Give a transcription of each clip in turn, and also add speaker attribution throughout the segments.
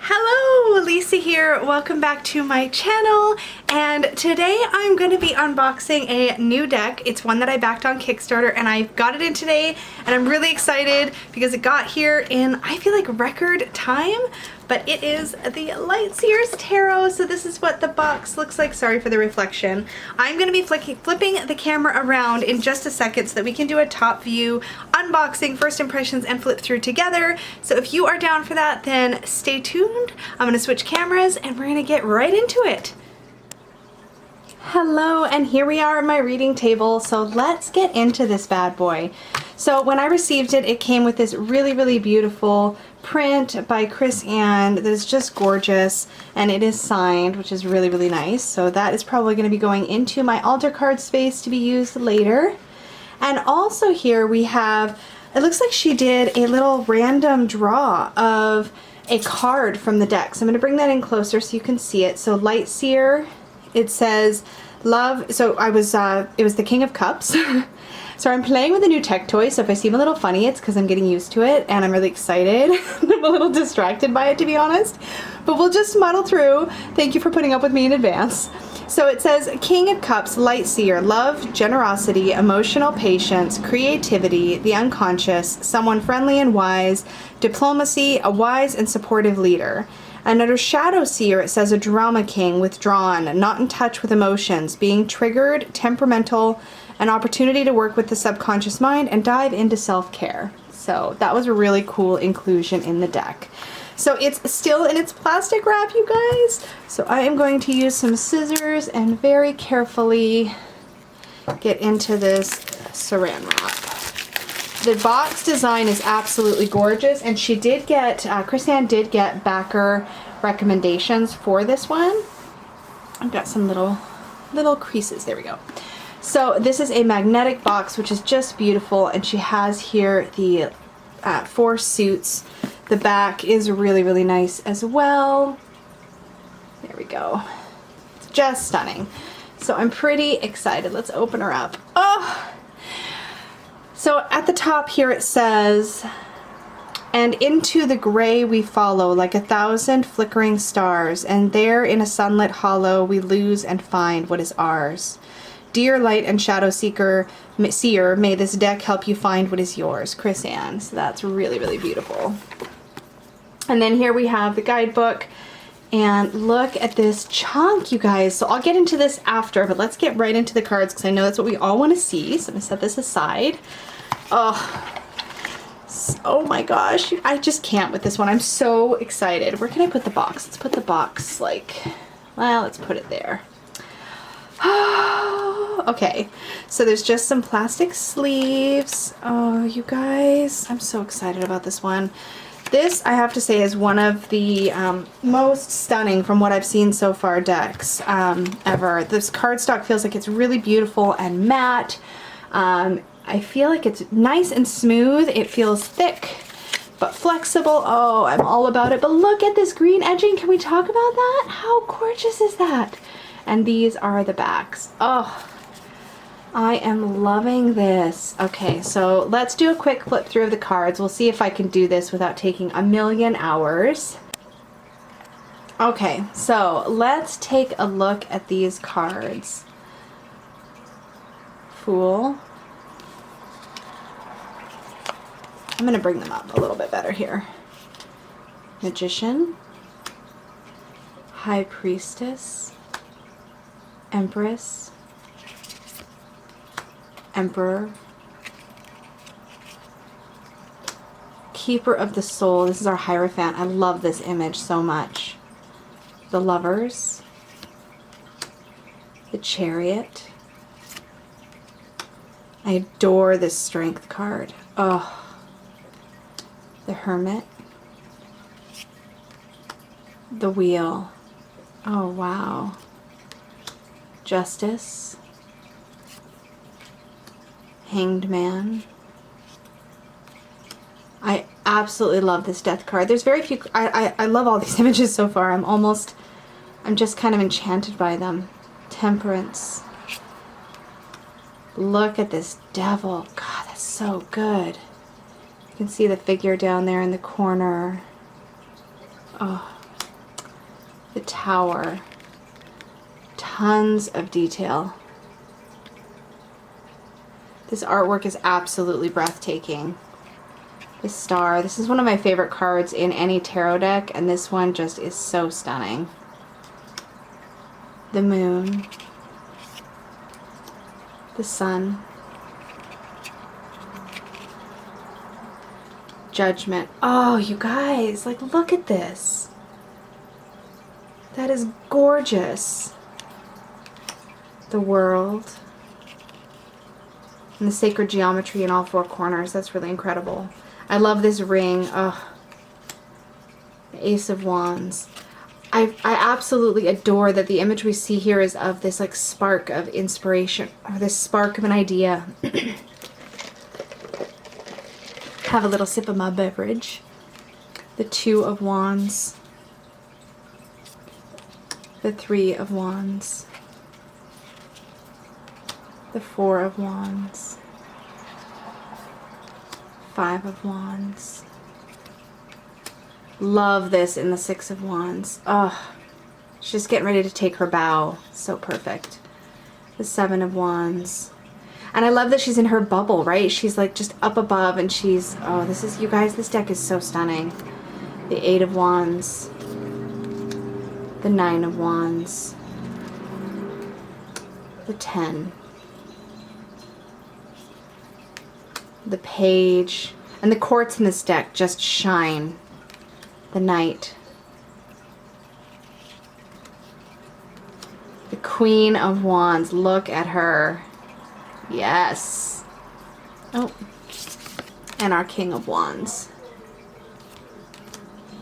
Speaker 1: Hello, Lisa here. Welcome back to my channel, and today I'm going to be unboxing a new deck. It's one that I backed on Kickstarter and I got it in today, and I'm really excited because it got here in, I feel like, record time. But it is the Seer's Tarot, so this is what the box looks like. Sorry for the reflection. I'm going to be flipping the camera around in just a second so that we can do a top view unboxing, first impressions, and flip through together. So if you are down for that, then stay tuned. I'm going to switch cameras and we're going to get right into it. Hello, and here we are at my reading table. So let's get into this bad boy. So when I received it, it came with this really beautiful print by Chris Ann that is just gorgeous, and it is signed, which is really nice. So that is probably going to be going into my altar card space to be used later. And also here we have, it looks like she did a little random draw of a card from the deck. So I'm going to bring that in closer so you can see it. So Seer, it says love. So it was the King of Cups. So I'm playing with a new tech toy, so if I seem a little funny, it's because I'm getting used to it and I'm really excited. I'm a little distracted by it, to be honest, but we'll just muddle through. Thank you for putting up with me in advance. So it says, King of Cups, Seer, love, generosity, emotional patience, creativity, the unconscious, someone friendly and wise, diplomacy, a wise and supportive leader. And under Seer, it says a drama king, withdrawn, not in touch with emotions, being triggered, temperamental, an opportunity to work with the subconscious mind and dive into self-care. So that was a really cool inclusion in the deck. So it's still in its plastic wrap, you guys. So I am going to use some scissors and very carefully get into this saran wrap. The box design is absolutely gorgeous, and she did get, Chris Ann did get backer recommendations for this one. I've got some little creases, there we go. So this is a magnetic box, which is just beautiful, and she has here the 4 suits. The back is really nice as well. There we go. It's just stunning. So I'm pretty excited. Let's open her up. Oh! So at the top here it says, and into the gray we follow like 1,000 flickering stars, and there in a sunlit hollow we lose and find what is ours. Dear light and shadow seeker, seer, may this deck help you find what is yours. Chris Ann. So that's really beautiful. And then here we have the guidebook, and look at this chunk, you guys. So I'll get into this after, but let's get right into the cards because I know that's what we all want to see. So I'm gonna set this aside. Oh my gosh, I just can't with this one. I'm so excited. Where can I put the box? Let's put the box let's put it there. Okay, so there's just some plastic sleeves. Oh, you guys, I'm so excited about this one. This, I have to say, is one of the most stunning from what I've seen so far decks ever. This cardstock feels like it's really beautiful and matte. I feel like it's nice and smooth. It feels thick but flexible. Oh, I'm all about it. But look at this green edging. Can we talk about that? How gorgeous is that? And these are the backs. Oh, I am loving this. Okay, so let's do a quick flip through of the cards. We'll see if I can do this without taking a million hours. Okay, so let's take a look at these cards. Fool. I'm gonna bring them up a little bit better here. Magician. High Priestess. Empress, Emperor, Keeper of the Soul. This is our Hierophant. I love this image so much. The Lovers, the Chariot. I adore this Strength card. Oh, the Hermit, the Wheel. Oh, wow. Justice, Hanged Man. I absolutely love this death card. There's very few, I love all these images so far. I'm just kind of enchanted by them. Temperance. Look at this Devil. God, that's so good. You can see the figure down there in the corner. Oh, The Tower. Tons of detail. This artwork is absolutely breathtaking. The Star. This is one of my favorite cards in any tarot deck, and this one just is so stunning. The Moon. The Sun. Judgment. Oh, you guys, like, look at this. That is gorgeous. The World. And the sacred geometry in all four corners. That's really incredible. I love this ring. Oh, the Ace of Wands. I absolutely adore that the image we see here is of this like spark of inspiration, or this spark of an idea. Have a little sip of my beverage. The Two of Wands. The Three of Wands. The Four of Wands. Five of Wands. Love this in the Six of Wands. Oh, she's just getting ready to take her bow. So perfect. The Seven of Wands. And I love that she's in her bubble, right? She's like just up above, and she's, oh, this is, you guys, this deck is so stunning. The Eight of Wands. The Nine of Wands. The 10. The Page. And the quartz in this deck just shine. The Knight. The Queen of Wands. Look at her. Yes. Oh. And our King of Wands.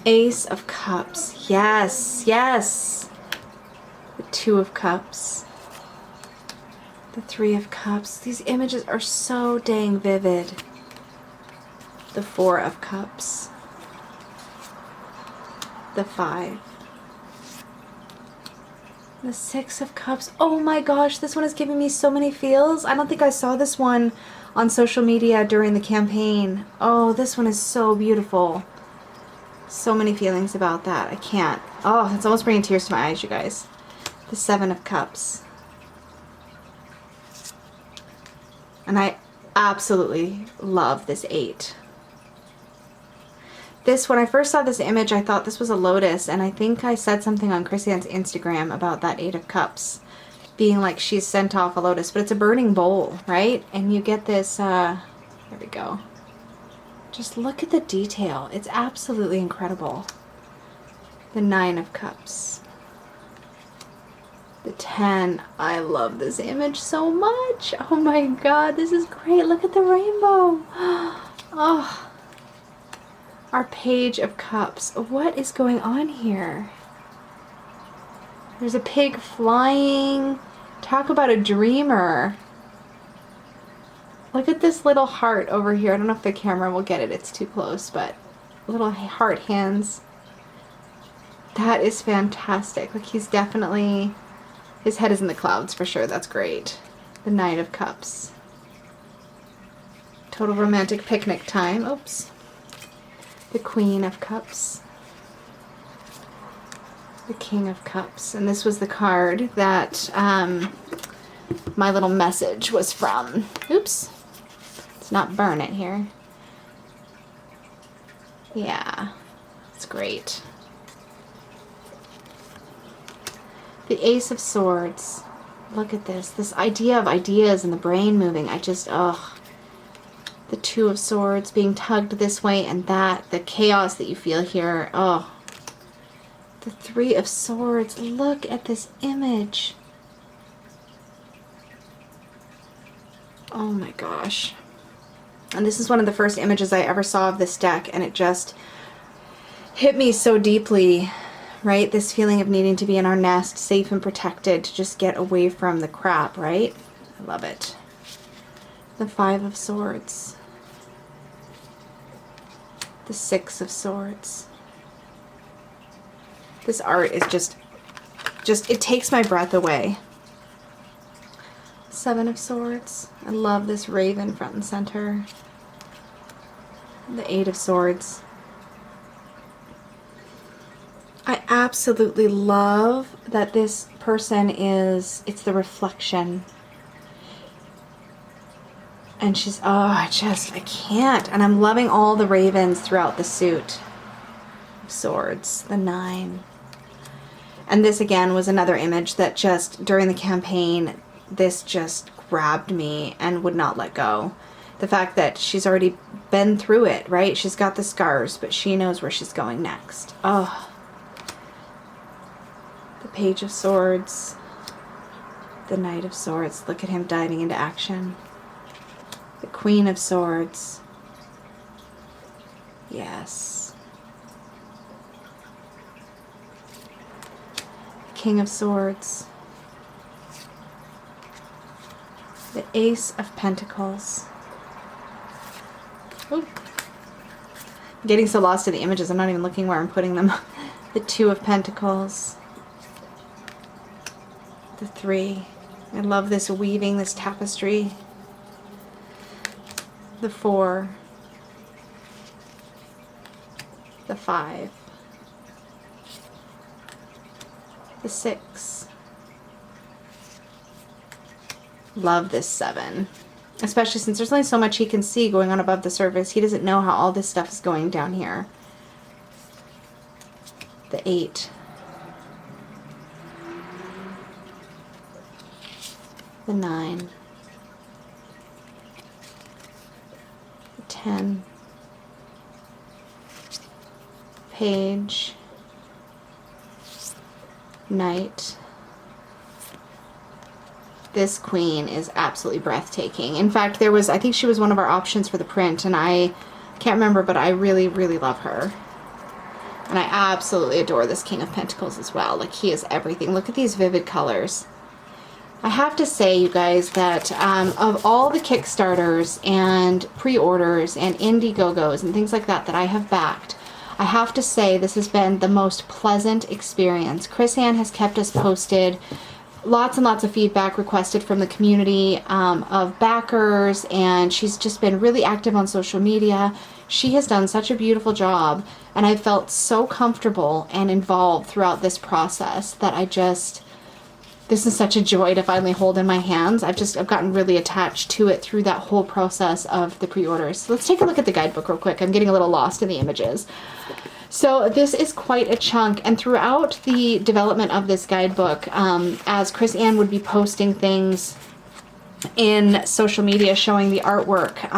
Speaker 1: Ace of Cups. Yes, yes. The Two of Cups. The Three of Cups. These images are so dang vivid. The Four of Cups. The Five. The Six of Cups. Oh my gosh, this one is giving me so many feels. I don't think I saw this one on social media during the campaign. Oh, this one is so beautiful. So many feelings about that. I can't. Oh, it's almost bringing tears to my eyes, you guys. The Seven of Cups. And I absolutely love this 8. This, when I first saw this image, I thought this was a lotus, and I think I said something on Chrisanne's Instagram about that 8 of Cups being like she's sent off a lotus, but it's a burning bowl, right? And you get this, there we go. Just look at the detail. It's absolutely incredible. The Nine of Cups. The 10. I love this image so much. Oh my god, this is great. Look at the rainbow. Oh. Our Page of Cups. What is going on here? There's a pig flying. Talk about a dreamer. Look at this little heart over here. I don't know if the camera will get it. It's too close, but little heart hands. That is fantastic. Like, he's definitely, his head is in the clouds for sure. That's great. The Knight of Cups. Total romantic picnic time. Oops. The Queen of Cups. The King of Cups. And this was the card that my little message was from. Oops. Let's not burn it here. Yeah. It's great. The Ace of Swords. Look at this. This idea of ideas and the brain moving. I just, ugh. The Two of Swords being tugged this way and that. The chaos that you feel here. Oh. The Three of Swords. Look at this image. Oh my gosh. And this is one of the first images I ever saw of this deck, and it just hit me so deeply, right? This feeling of needing to be in our nest, safe and protected, to just get away from the crap, right? I love it. The Five of Swords. The Six of Swords. This art is just it takes my breath away. Seven of Swords. I love this raven front and center. The Eight of Swords. I absolutely love that this person is, it's the reflection. And she's, oh, I can't. And I'm loving all the ravens throughout the suit. Swords, the 9. And this again was another image that just, during the campaign, this just grabbed me and would not let go. The fact that she's already been through it, right? She's got the scars, but she knows where she's going next. Oh. The Page of Swords. The Knight of Swords. Look at him diving into action. The Queen of Swords. Yes. The King of Swords. The Ace of Pentacles. Ooh. I'm getting so lost in the images, I'm not even looking where I'm putting them. The 2 of Pentacles. The 3. I love this weaving, this tapestry. The 4. The 5. The 6. Love this 7. Especially since there's only so much he can see going on above the surface. He doesn't know how all this stuff is going down here. The 8. The 9. The 10. Page. Knight. This queen is absolutely breathtaking. In fact, there was, I think she was one of our options for the print, and I can't remember, but I really, really love her. And I absolutely adore this King of Pentacles as well. Like, he is everything. Look at these vivid colors. I have to say, you guys, that of all the Kickstarters and pre-orders and Indiegogos and things like that that I have backed, I have to say this has been the most pleasant experience. Chris Ann has kept us posted. Lots and lots of feedback requested from the community of backers, and she's just been really active on social media. She has done such a beautiful job, and I felt so comfortable and involved throughout this process that this is such a joy to finally hold in my hands. I've gotten really attached to it through that whole process of the pre-orders. So let's take a look at the guidebook real quick. I'm getting a little lost in the images. So this is quite a chunk, and throughout the development of this guidebook, as Chris Ann would be posting things in social media showing the artwork,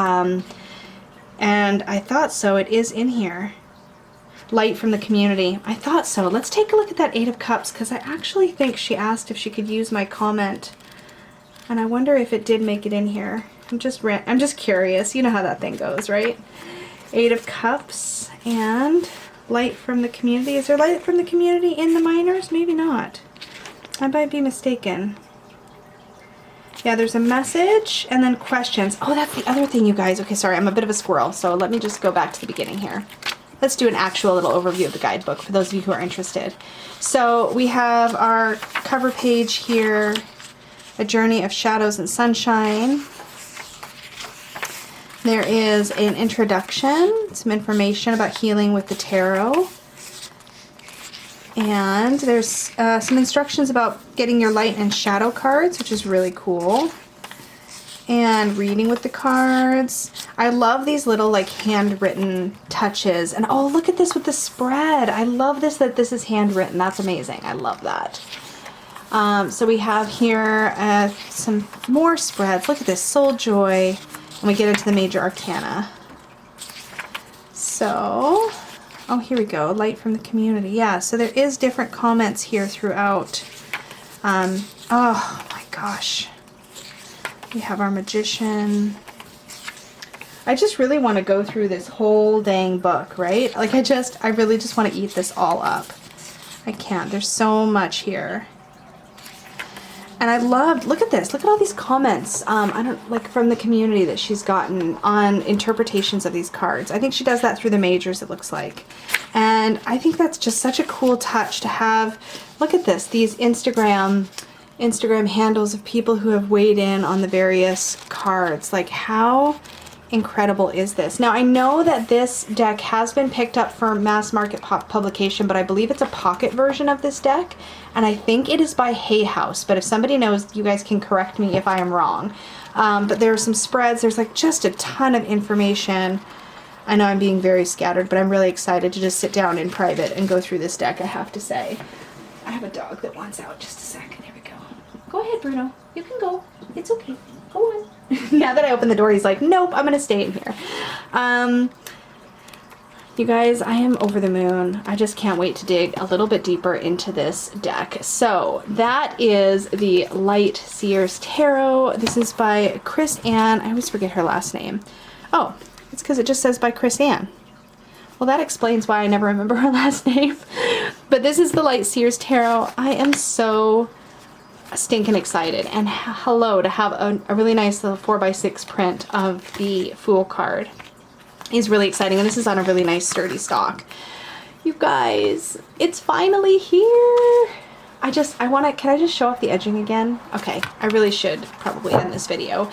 Speaker 1: and I thought so, it is in here. Light from the community. I thought so. Let's take a look at that 8 of Cups, because I actually think she asked if she could use my comment, and I wonder if it did make it in here. I'm just curious. You know how that thing goes, right? 8 of Cups and light from the community. Is there light from the community in the minors? Maybe not. I might be mistaken. Yeah, there's a message and then questions. Oh, that's the other thing, you guys. Okay, sorry, I'm a bit of a squirrel, so let me just go back to the beginning here. Let's do an actual little overview of the guidebook for those of you who are interested. So we have our cover page here, A Journey of Shadows and Sunshine. There is an introduction, some information about healing with the tarot. And there's some instructions about getting your light and shadow cards, which is really cool. And reading with the cards. I love these little like handwritten touches. And oh, look at this with the spread. I love this, that this is handwritten. That's amazing. I love that. So we have here some more spreads. Look at this, Soul Joy. And we get into the major arcana. So, oh, here we go. Light from the community. Yeah, so there is different comments here throughout. Oh my gosh. We have our Magician. I just really want to go through this whole dang book, right? Like I really just want to eat this all up. I can't. There's so much here. And I loved, look at this, look at all these comments, from the community that she's gotten on interpretations of these cards. I think she does that through the majors, it looks like. And I think that's just such a cool touch to have. Look at this, these Instagram handles of people who have weighed in on the various cards. Like, how incredible is this? Now I know that this deck has been picked up for mass market publication, but I believe it's a pocket version of this deck, and I think it is by Hay House, but if somebody knows, you guys can correct me if I am wrong. But there are some spreads, there's like just a ton of information. I know I'm being very scattered, but I'm really excited to just sit down in private and go through this deck, I have to say. I have a dog that wants out. Just a second. There we go. Go ahead, Bruno. You can go. It's okay. Go on. Now that I open the door, he's like, nope, I'm going to stay in here. You guys, I am over the moon. I just can't wait to dig a little bit deeper into this deck. So that is the Light Seer's Tarot. This is by Chris Ann. I always forget her last name. Oh, it's because it just says by Chris Ann. Well, that explains why I never remember her last name. But this is the Light Seer's Tarot. I am so stinking excited. And hello, to have a really nice little 4x6 print of the Fool card is really exciting. And this is on a really nice sturdy stock. You guys, it's finally here. Can I just show off the edging again? Okay, I really should probably end this video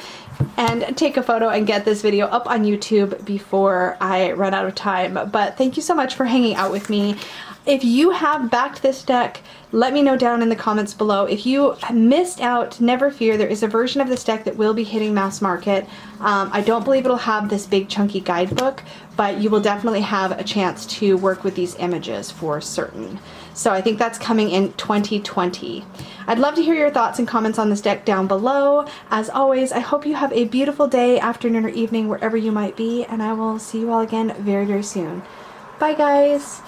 Speaker 1: and take a photo and get this video up on YouTube before I run out of time. But thank you so much for hanging out with me. If you have backed this deck, let me know down in the comments below. If you missed out, never fear, there is a version of this deck that will be hitting mass market. I don't believe it'll have this big chunky guidebook, but you will definitely have a chance to work with these images for certain. So I think that's coming in 2020. I'd love to hear your thoughts and comments on this deck down below. As always, I hope you have a beautiful day, afternoon, or evening, wherever you might be, and I will see you all again very, very soon. Bye, guys.